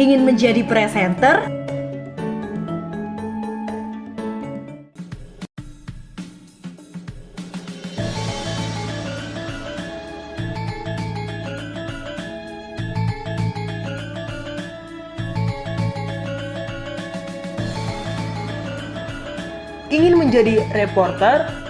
Ingin menjadi presenter? Ingin menjadi reporter?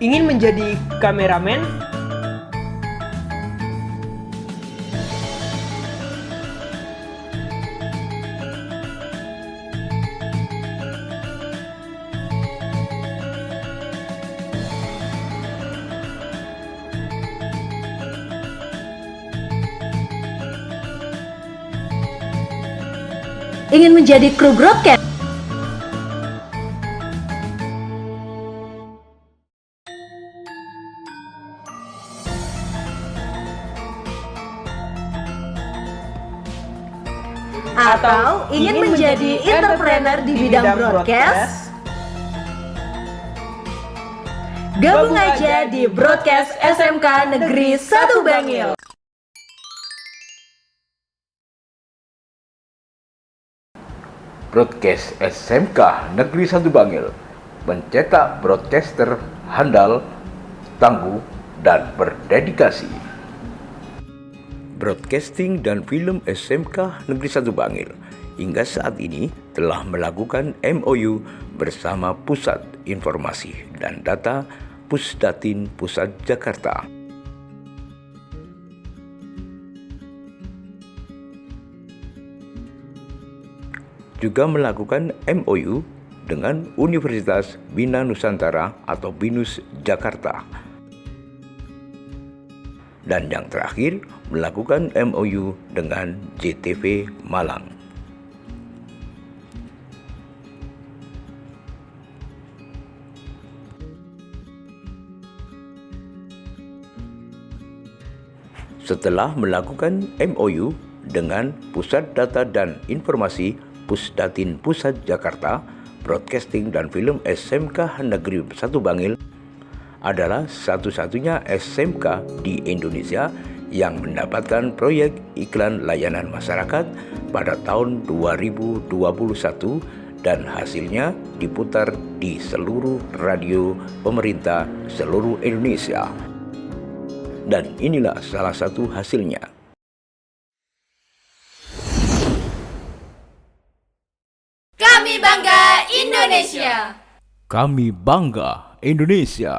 Ingin menjadi kameramen? Ingin menjadi kru broadcast? Atau ingin menjadi entrepreneur di bidang broadcast? Gabung aja di Broadcast SMK Negeri 1 Bangil. Broadcast SMK Negeri 1 Bangil mencetak broadcaster handal, tangguh, dan berdedikasi. Broadcasting dan Film SMK Negeri 1 Bangil hingga saat ini telah melakukan MOU bersama Pusat Informasi dan Data Pusdatin Pusat Jakarta. Juga melakukan MOU dengan Universitas Bina Nusantara atau BINUS Jakarta. Dan yang terakhir, melakukan MOU dengan JTV Malang. Setelah melakukan MOU dengan Pusat Data dan Informasi Pusdatin Pusat Jakarta, Broadcasting dan Film SMK Negeri 1 Bangil adalah satu-satunya SMK di Indonesia yang mendapatkan proyek iklan layanan masyarakat pada tahun 2021 dan hasilnya diputar di seluruh radio pemerintah seluruh Indonesia. Dan inilah salah satu hasilnya. Kami bangga Indonesia. Kami bangga Indonesia.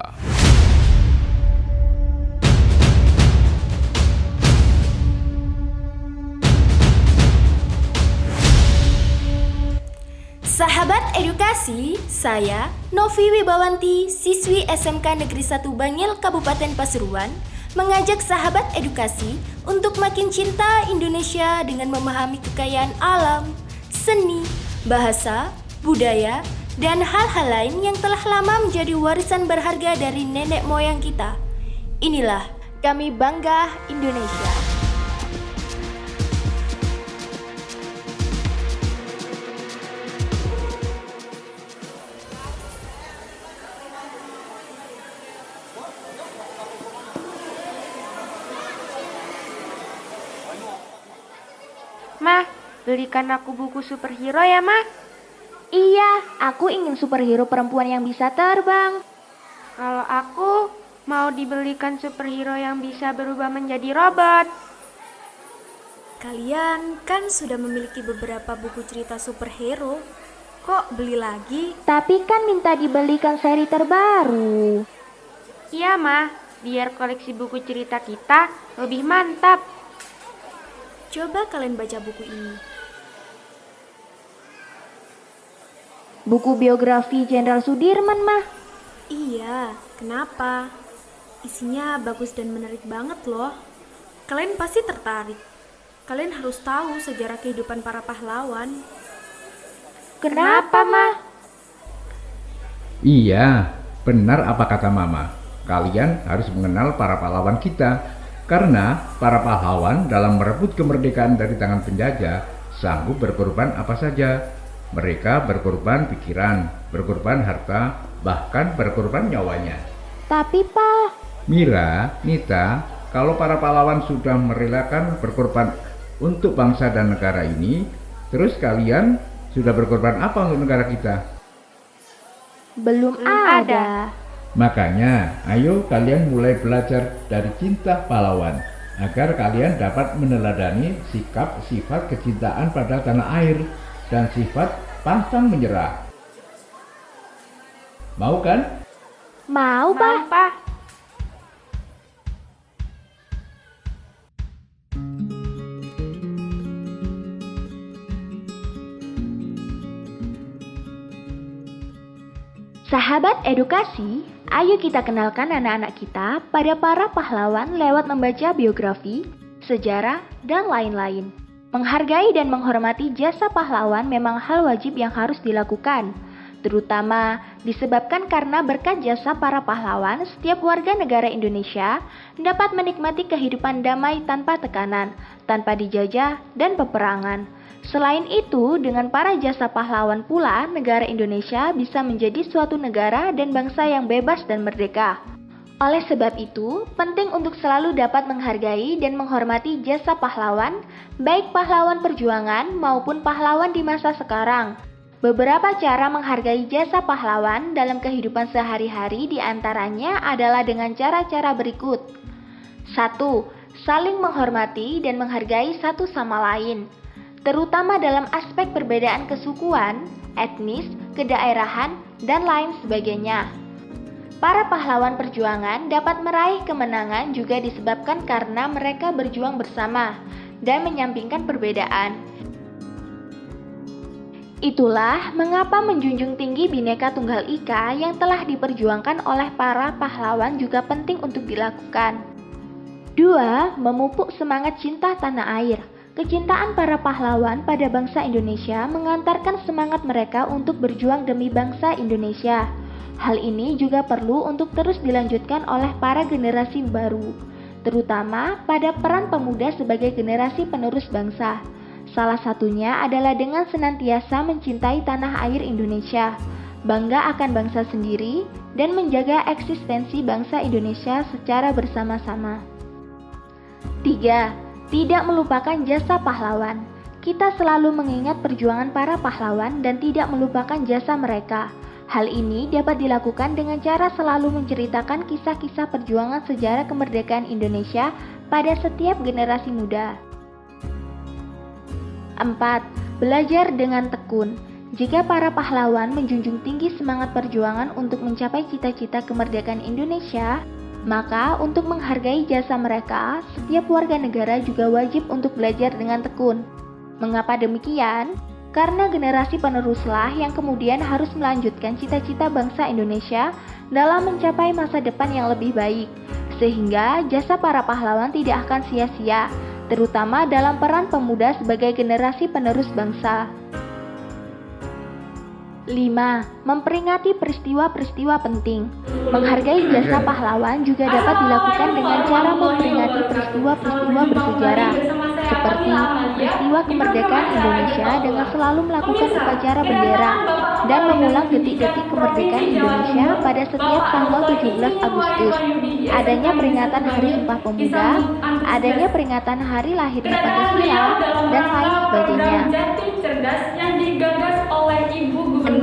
Sahabat edukasi, saya Novi Wibawanti, siswi SMK Negeri 1 Bangil, Kabupaten Pasuruan, mengajak sahabat edukasi untuk makin cinta Indonesia dengan memahami kekayaan alam, seni, bahasa, budaya, dan hal-hal lain yang telah lama menjadi warisan berharga dari nenek moyang kita. Inilah Kami Bangga Indonesia. Mah, belikan aku buku superhero ya, Mah. Iya, aku ingin superhero perempuan yang bisa terbang. Kalau aku mau dibelikan superhero yang bisa berubah menjadi robot. Kalian kan sudah memiliki beberapa buku cerita superhero. Kok beli lagi? Tapi kan minta dibelikan seri terbaru. Iya, Mah, biar koleksi buku cerita kita lebih mantap. Coba kalian baca buku ini. Buku biografi Jenderal Sudirman, Mah. Iya, kenapa? Isinya bagus dan menarik banget loh. Kalian pasti tertarik. Kalian harus tahu sejarah kehidupan para pahlawan. Kenapa, Mah? Iya, benar apa kata Mama. Kalian harus mengenal para pahlawan kita. Karena para pahlawan dalam merebut kemerdekaan dari tangan penjajah sanggup berkorban apa saja. Mereka berkorban pikiran, berkorban harta, bahkan berkorban nyawanya. Tapi Pak, Mira, Nita, kalau para pahlawan sudah merelakan berkorban untuk bangsa dan negara ini, terus kalian sudah berkorban apa untuk negara kita? belum ada. Makanya, ayo kalian mulai belajar dari cinta pahlawan, agar kalian dapat meneladani sikap sifat kecintaan pada tanah air dan sifat pantang menyerah. Mau kan? Mau, Pak. Pak. Sahabat edukasi, ayo kita kenalkan anak-anak kita pada para pahlawan lewat membaca biografi, sejarah, dan lain-lain. Menghargai dan menghormati jasa pahlawan memang hal wajib yang harus dilakukan, terutama disebabkan karena berkat jasa para pahlawan, setiap warga negara Indonesia dapat menikmati kehidupan damai tanpa tekanan, tanpa dijajah dan peperangan. Selain itu, dengan para jasa pahlawan pula, negara Indonesia bisa menjadi suatu negara dan bangsa yang bebas dan merdeka. Oleh sebab itu, penting untuk selalu dapat menghargai dan menghormati jasa pahlawan, baik pahlawan perjuangan maupun pahlawan di masa sekarang. Beberapa cara menghargai jasa pahlawan dalam kehidupan sehari-hari diantaranya adalah dengan cara-cara berikut. 1. Saling menghormati dan menghargai satu sama lain, terutama dalam aspek perbedaan kesukuan, etnis, kedaerahan, dan lain sebagainya. Para pahlawan perjuangan dapat meraih kemenangan juga disebabkan karena mereka berjuang bersama dan menyampingkan perbedaan. Itulah mengapa menjunjung tinggi Bhinneka Tunggal Ika yang telah diperjuangkan oleh para pahlawan juga penting untuk dilakukan. 2. Memupuk semangat cinta tanah air. Kecintaan para pahlawan pada bangsa Indonesia mengantarkan semangat mereka untuk berjuang demi bangsa Indonesia. Hal ini juga perlu untuk terus dilanjutkan oleh para generasi baru, terutama pada peran pemuda sebagai generasi penerus bangsa. Salah satunya adalah dengan senantiasa mencintai tanah air Indonesia, bangga akan bangsa sendiri, dan menjaga eksistensi bangsa Indonesia secara bersama-sama. 3. Tidak melupakan jasa pahlawan. Kita selalu mengingat perjuangan para pahlawan dan tidak melupakan jasa mereka. Hal ini dapat dilakukan dengan cara selalu menceritakan kisah-kisah perjuangan sejarah kemerdekaan Indonesia pada setiap generasi muda. 4. Belajar dengan tekun. Jika para pahlawan menjunjung tinggi semangat perjuangan untuk mencapai cita-cita kemerdekaan Indonesia, maka untuk menghargai jasa mereka, setiap warga negara juga wajib untuk belajar dengan tekun. Mengapa demikian? Karena generasi peneruslah yang kemudian harus melanjutkan cita-cita bangsa Indonesia dalam mencapai masa depan yang lebih baik, sehingga jasa para pahlawan tidak akan sia-sia, terutama dalam peran pemuda sebagai generasi penerus bangsa. 5. Memperingati peristiwa-peristiwa penting. Menghargai jasa pahlawan juga dapat dilakukan dengan cara memperingati peristiwa-peristiwa bersejarah, seperti peristiwa kemerdekaan Indonesia dengan selalu melakukan upacara bendera dan mengulang detik-detik kemerdekaan Indonesia pada setiap tanggal 17 Agustus. Adanya peringatan Hari Sumpah Pemuda, adanya peringatan hari lahirnya Pancasila, dan lain sebagainya. 6.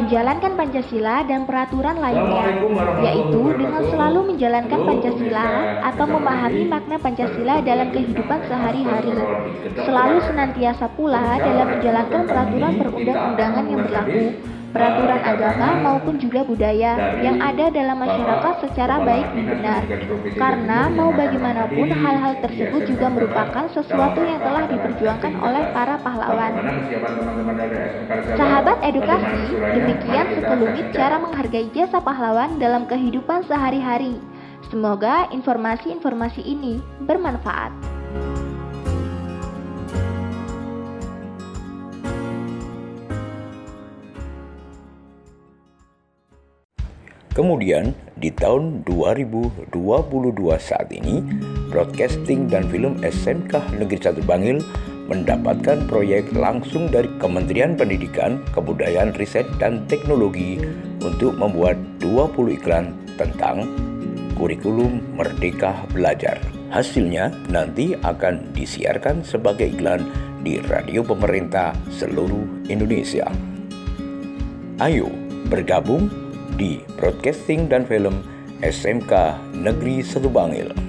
Menjalankan Pancasila dan peraturan lainnya, yaitu dengan selalu menjalankan Pancasila atau memahami makna Pancasila dalam kehidupan sehari-hari. Selalu senantiasa pula dalam menjalankan peraturan perundang-undangan yang berlaku, peraturan agama maupun juga budaya yang ada dalam masyarakat secara baik dan benar. Karena mau bagaimanapun hal-hal tersebut juga merupakan sesuatu yang telah diperjuangkan oleh para pahlawan. Sahabat edukasi, demikian sekelumit cara menghargai jasa pahlawan dalam kehidupan sehari-hari. Semoga informasi-informasi ini bermanfaat. Kemudian di tahun 2022 saat ini, Broadcasting dan Film SMK Negeri 1 Bangil mendapatkan proyek langsung dari Kementerian Pendidikan, Kebudayaan, Riset, dan Teknologi untuk membuat 20 iklan tentang kurikulum Merdeka Belajar. Hasilnya nanti akan disiarkan sebagai iklan di radio pemerintah seluruh Indonesia. Ayo bergabung di Broadcasting dan Film SMK Negeri 1 Bangil.